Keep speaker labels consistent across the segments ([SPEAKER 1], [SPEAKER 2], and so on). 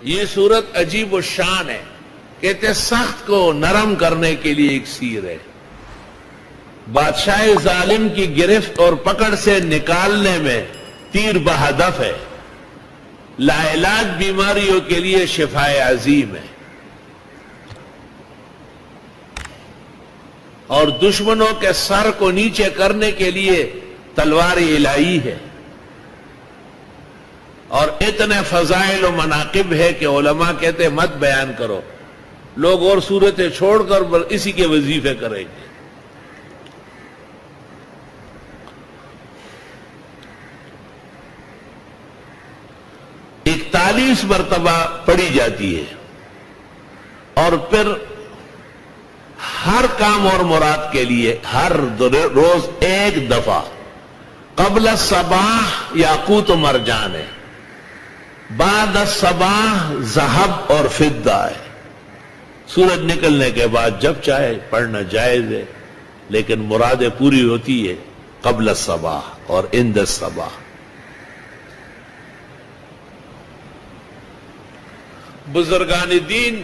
[SPEAKER 1] یہ صورت عجیب و شان ہے. کہتے سخت کو نرم کرنے کے لیے اکسیر ہے. بادشاہ ظالم کی گرفت اور پکڑ سے نکالنے میں تیر بہدف ہے. لاعلاج بیماریوں کے لیے شفائے عظیم ہے. اور دشمنوں کے سر کو نیچے کرنے کے لیے تلوار الہی ہے. اور اتنے فضائل و مناقب ہے کہ علماء کہتے مت بیان کرو. لوگ اور صورتیں چھوڑ کر اسی کے وظیفے کریں گے. اکتالیس مرتبہ پڑھی جاتی ہے اور پھر ہر کام اور مراد کے لیے ہر روز ایک دفعہ. قبل الصباح یاقوت و مرجان ہے. بعد الصباح ذهب اور فضہ ہے. سورج نکلنے کے بعد جب چاہے پڑھنا جائز ہے، لیکن مرادیں پوری ہوتی ہے قبل الصباح اور عند الصباح. بزرگان دین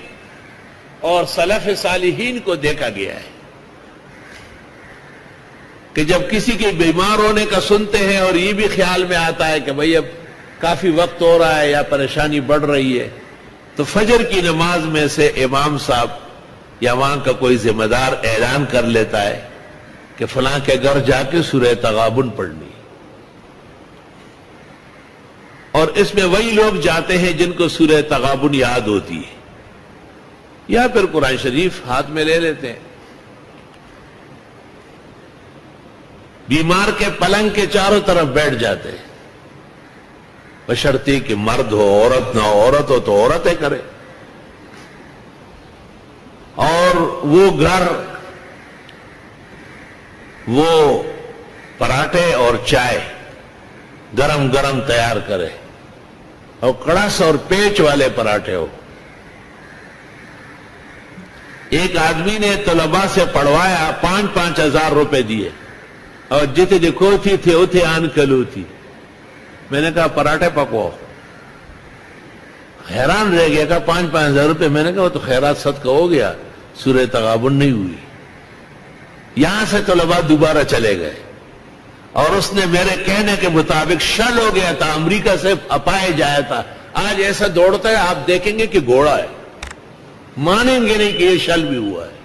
[SPEAKER 1] اور سلف صالحین کو دیکھا گیا ہے کہ جب کسی کے بیمار ہونے کا سنتے ہیں اور یہ بھی خیال میں آتا ہے کہ بھئی اب کافی وقت ہو رہا ہے یا پریشانی بڑھ رہی ہے، تو فجر کی نماز میں سے امام صاحب یا وہاں کا کوئی ذمہ دار اعلان کر لیتا ہے کہ فلاں کے گھر جا کے سورہ تغابن پڑھنی. اور اس میں وہی لوگ جاتے ہیں جن کو سورہ تغابن یاد ہوتی ہے، یا پھر قرآن شریف ہاتھ میں لے لیتے ہیں. بیمار کے پلنگ کے چاروں طرف بیٹھ جاتے ہیں، بشرطے کہ مرد ہو عورت نہ ہو. عورت ہو تو عورتیں کرے. اور وہ گھر وہ پراٹھے اور چائے گرم گرم تیار کرے، اور کڑس اور پیچ والے پراٹھے ہو. ایک آدمی نے طلباء سے پڑھوایا، 5,000 روپے دیے، اور جتے دیکھو تھے اتھے آن کلو تھی. میں نے کہا پراٹھے پکو. حیران رہ گیا. کہا 5,000 روپے. میں نے کہا وہ تو خیرات صدقہ ہو گیا، سورہ تغابن نہیں ہوئی. یہاں سے طلباء دوبارہ چلے گئے، اور اس نے میرے کہنے کے مطابق شل ہو گیا تھا، امریکہ سے اپائے جایا تھا. آج ایسا دوڑتا ہے آپ دیکھیں گے کہ گھوڑا ہے. مانیں گے نہیں کہ یہ شل بھی ہوا ہے،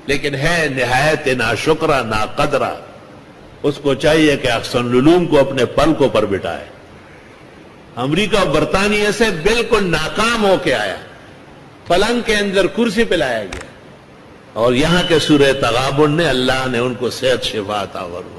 [SPEAKER 1] لیکن ہے نہایت ناشکرہ ناقدرہ. اس کو چاہیے کہ احسن العلوم کو اپنے پلکوں پر بٹھائے. امریکہ اور برطانیہ سے بالکل ناکام ہو کے آیا، پلنگ کے اندر کرسی پہ لایا گیا، اور یہاں کے سورہ تغابن نے اللہ نے ان کو صحت شفا عطا فرمائی.